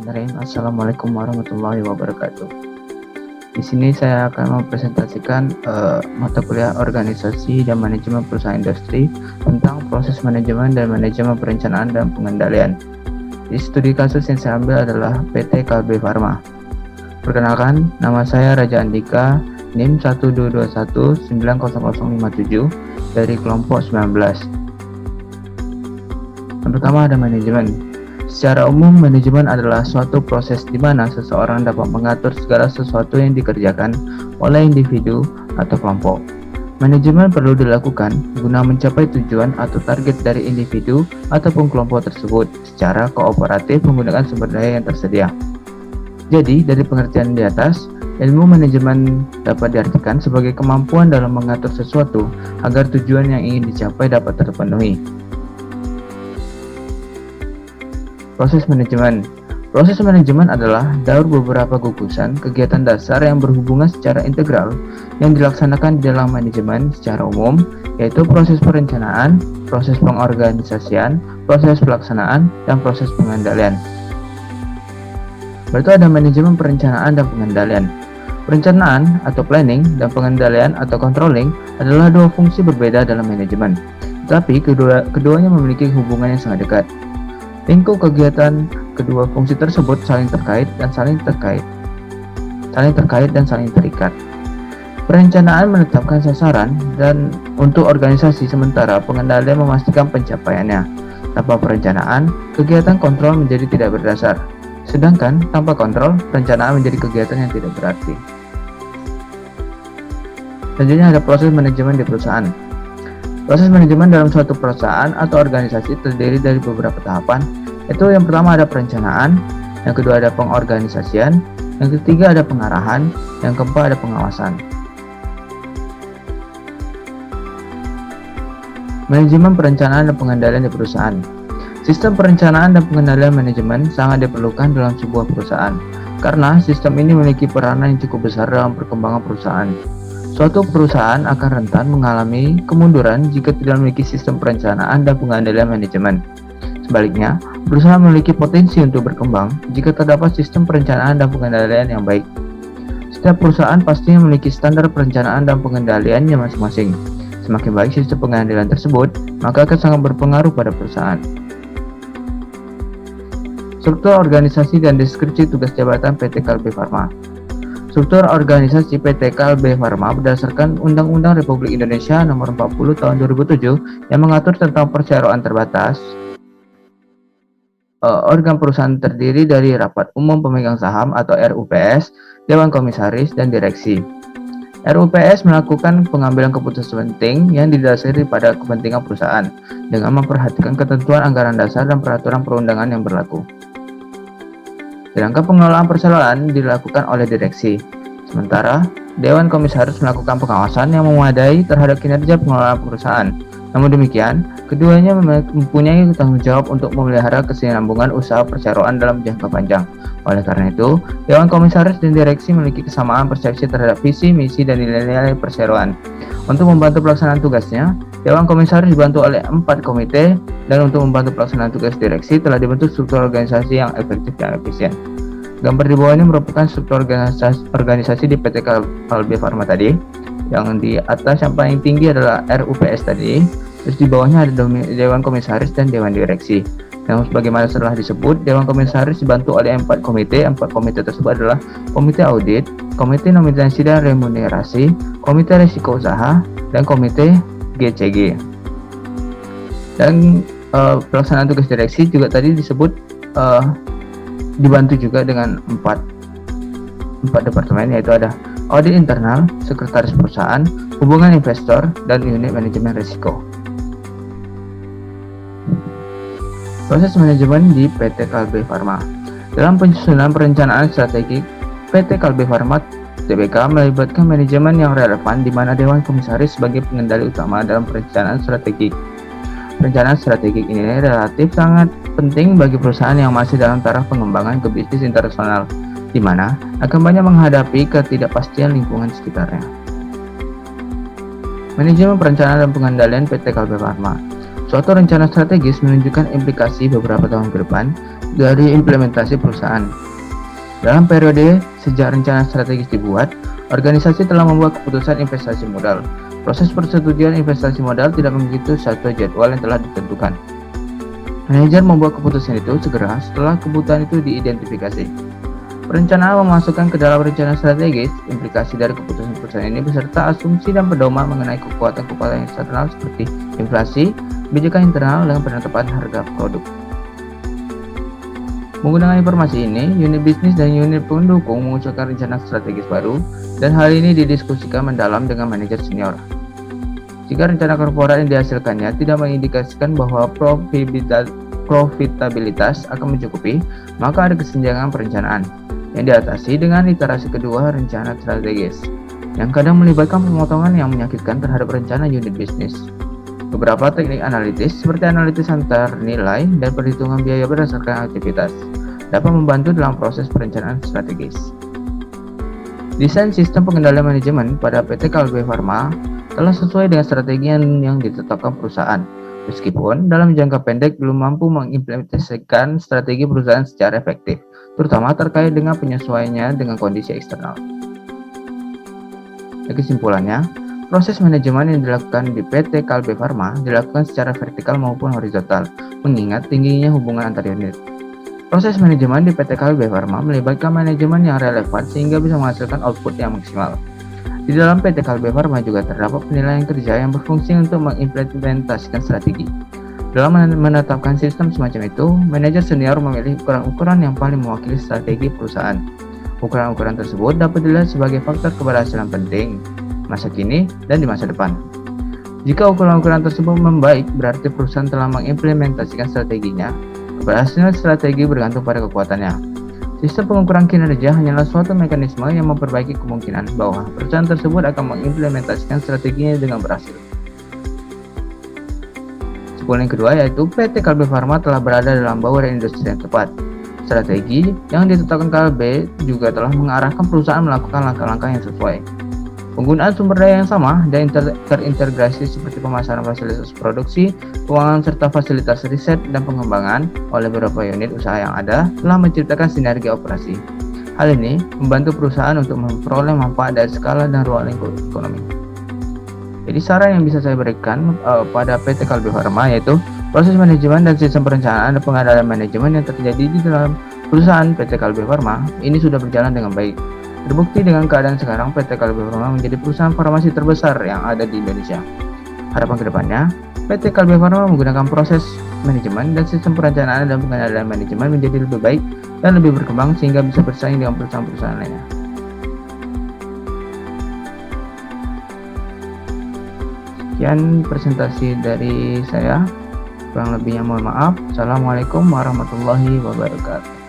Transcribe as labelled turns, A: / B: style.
A: Bismillahirrahmanirrahim. Assalamualaikum warahmatullahi wabarakatuh. Di sini saya akan mempresentasikan mata kuliah organisasi dan manajemen perusahaan industri tentang proses manajemen dan manajemen perencanaan dan pengendalian. Di studi kasus yang saya ambil adalah PT Kalbe Farma. Perkenalkan, nama saya Raja Andika, NIM 122190057 dari kelompok 19. Yang pertama ada manajemen. Secara umum, manajemen adalah suatu proses di mana seseorang dapat mengatur segala sesuatu yang dikerjakan oleh individu atau kelompok. Manajemen perlu dilakukan guna mencapai tujuan atau target dari individu ataupun kelompok tersebut secara kooperatif menggunakan sumber daya yang tersedia. Jadi, dari pengertian di atas, ilmu manajemen dapat diartikan sebagai kemampuan dalam mengatur sesuatu agar tujuan yang ingin dicapai dapat terpenuhi. Proses manajemen. Proses manajemen adalah daur beberapa gugusan kegiatan dasar yang berhubungan secara integral yang dilaksanakan di dalam manajemen secara umum, yaitu proses perencanaan, proses pengorganisasian, proses pelaksanaan, dan proses pengendalian. Berarti ada manajemen perencanaan dan pengendalian. Perencanaan atau planning dan pengendalian atau controlling adalah dua fungsi berbeda dalam manajemen, tetapi keduanya memiliki hubungan yang sangat dekat. Lingkup kegiatan kedua fungsi tersebut saling terkait dan saling terikat. Perencanaan menetapkan sasaran dan untuk organisasi, sementara pengendalian memastikan pencapaiannya. Tanpa perencanaan, kegiatan kontrol menjadi tidak berdasar. Sedangkan tanpa kontrol, perencanaan menjadi kegiatan yang tidak berarti. Selanjutnya ada proses manajemen di perusahaan. Proses manajemen dalam suatu perusahaan atau organisasi terdiri dari beberapa tahapan, yaitu yang pertama ada perencanaan, yang kedua ada pengorganisasian, yang ketiga ada pengarahan, yang keempat ada pengawasan. Manajemen perencanaan dan pengendalian di perusahaan. Sistem perencanaan dan pengendalian manajemen sangat diperlukan dalam sebuah perusahaan, karena sistem ini memiliki peranan yang cukup besar dalam perkembangan perusahaan. Suatu perusahaan akan rentan mengalami kemunduran jika tidak memiliki sistem perencanaan dan pengendalian manajemen. Sebaliknya, perusahaan memiliki potensi untuk berkembang jika terdapat sistem perencanaan dan pengendalian yang baik. Setiap perusahaan pastinya memiliki standar perencanaan dan pengendaliannya masing-masing. Semakin baik sistem pengendalian tersebut, maka akan sangat berpengaruh pada perusahaan. Struktur organisasi dan deskripsi tugas jabatan PT Kalbe Farma. Struktur organisasi PT Kalbe Farma berdasarkan Undang-Undang Republik Indonesia Nomor 40 Tahun 2007 yang mengatur tentang perseroan terbatas. Organ perusahaan terdiri dari Rapat Umum Pemegang Saham atau RUPS, Dewan Komisaris, dan Direksi. RUPS melakukan pengambilan keputusan penting yang didasari pada kepentingan perusahaan dengan memperhatikan ketentuan anggaran dasar dan peraturan perundangan yang berlaku. Sedangkan pengelolaan perseroan dilakukan oleh direksi. Sementara, Dewan Komisaris melakukan pengawasan yang memadai terhadap kinerja pengelolaan perusahaan. Namun demikian, keduanya mempunyai tanggung jawab untuk memelihara kesinambungan usaha perseroan dalam jangka panjang. Oleh karena itu, Dewan Komisaris dan Direksi memiliki kesamaan persepsi terhadap visi, misi, dan nilai-nilai perseroan. Untuk membantu pelaksanaan tugasnya, Dewan Komisaris dibantu oleh 4 komite, dan untuk membantu pelaksanaan tugas direksi telah dibentuk struktur organisasi yang efektif dan efisien. Gambar di bawah ini merupakan struktur organisasi di PT Kalbe Farma tadi. Yang di atas yang paling tinggi adalah RUPS tadi, terus di bawahnya ada Dewan Komisaris dan Dewan Direksi. Yang sebagaimana telah disebut, Dewan Komisaris dibantu oleh 4 komite. 4 komite tersebut adalah Komite Audit, Komite Nominasi dan Remunerasi, Komite Risiko Usaha, dan Komite GCG. Dan pelaksanaan tugas direksi juga tadi disebut dibantu juga dengan 4 departemen, yaitu ada audit internal, sekretaris perusahaan, hubungan investor, dan unit manajemen risiko. Proses manajemen di PT Kalbe Farma. Dalam penyusunan perencanaan strategik, PT Kalbe Farma Tbk melibatkan manajemen yang relevan di mana Dewan Komisaris sebagai pengendali utama dalam perencanaan strategik. Perencanaan strategik ini relatif sangat penting bagi perusahaan yang masih dalam taraf pengembangan ke bisnis internasional, di mana akan banyak menghadapi ketidakpastian lingkungan sekitarnya. Manajemen perencanaan dan pengendalian PT Kalbe Farma. Suatu rencana strategis menunjukkan implikasi beberapa tahun ke depan dari implementasi perusahaan. Dalam periode sejak rencana strategis dibuat, organisasi telah membuat keputusan investasi modal. Proses persetujuan investasi modal tidak begitu satu jadwal yang telah ditentukan. Manajer membuat keputusan itu segera setelah kebutuhan itu diidentifikasi. Perencanaan memasukkan ke dalam rencana strategis implikasi dari keputusan perusahaan ini beserta asumsi dan pedoman mengenai kekuatan-kekuatan eksternal seperti inflasi, kebijakan internal, dengan penetapan harga produk. Menggunakan informasi ini, unit bisnis dan unit pendukung mengusulkan rencana strategis baru, dan hal ini didiskusikan mendalam dengan manajer senior. Jika rencana korporat yang dihasilkannya tidak mengindikasikan bahwa profitabilitas akan mencukupi, maka ada kesenjangan perencanaan yang diatasi dengan iterasi kedua rencana strategis, yang kadang melibatkan pemotongan yang menyakitkan terhadap rencana unit bisnis. Beberapa teknik analitis seperti analisis antar nilai dan perhitungan biaya berdasarkan aktivitas dapat membantu dalam proses perencanaan strategis. Desain sistem pengendalian manajemen pada PT Kalbe Farma telah sesuai dengan strategi yang ditetapkan perusahaan, meskipun dalam jangka pendek belum mampu mengimplementasikan strategi perusahaan secara efektif, terutama terkait dengan penyesuaiannya dengan kondisi eksternal. Kesimpulannya, proses manajemen yang dilakukan di PT Kalbe Farma dilakukan secara vertikal maupun horizontal, mengingat tingginya hubungan antar unit. Proses manajemen di PT Kalbe Farma melibatkan manajemen yang relevan sehingga bisa menghasilkan output yang maksimal. Di dalam PT Kalbe Farma juga terdapat penilaian kerja yang berfungsi untuk mengimplementasikan strategi. Dalam menetapkan sistem semacam itu, manajer senior memilih ukuran-ukuran yang paling mewakili strategi perusahaan. Ukuran-ukuran tersebut dapat dilihat sebagai faktor keberhasilan penting masa kini dan di masa depan. Jika ukuran-ukuran tersebut membaik, berarti perusahaan telah mengimplementasikan strateginya. Keberhasilan strategi bergantung pada kekuatannya. Sistem pengukuran kinerja hanyalah suatu mekanisme yang memperbaiki kemungkinan bahwa perusahaan tersebut akan mengimplementasikan strateginya dengan berhasil. Poin yang kedua yaitu PT Kalbe Farma telah berada dalam bauran industri yang tepat. Strategi yang ditetapkan Kalbe juga telah mengarahkan perusahaan melakukan langkah-langkah yang sesuai. Penggunaan sumber daya yang sama dan terintegrasi seperti pemasaran fasilitas produksi, keuangan serta fasilitas riset dan pengembangan oleh beberapa unit usaha yang ada telah menciptakan sinergi operasi. Hal ini membantu perusahaan untuk memperoleh manfaat dari skala dan ruang lingkup ekonomi. Jadi saran yang bisa saya berikan pada PT Kalbe Farma yaitu proses manajemen dan sistem perencanaan dan pengendalian manajemen yang terjadi di dalam perusahaan PT Kalbe Farma ini sudah berjalan dengan baik. Terbukti dengan keadaan sekarang PT Kalbe Farma menjadi perusahaan farmasi terbesar yang ada di Indonesia. Harapan kedepannya, PT Kalbe Farma menggunakan proses manajemen dan sistem perencanaan dan pengendalian manajemen menjadi lebih baik dan lebih berkembang sehingga bisa bersaing dengan perusahaan-perusahaan lainnya. Sekian presentasi dari saya, kurang lebihnya mohon maaf. Assalamualaikum warahmatullahi wabarakatuh.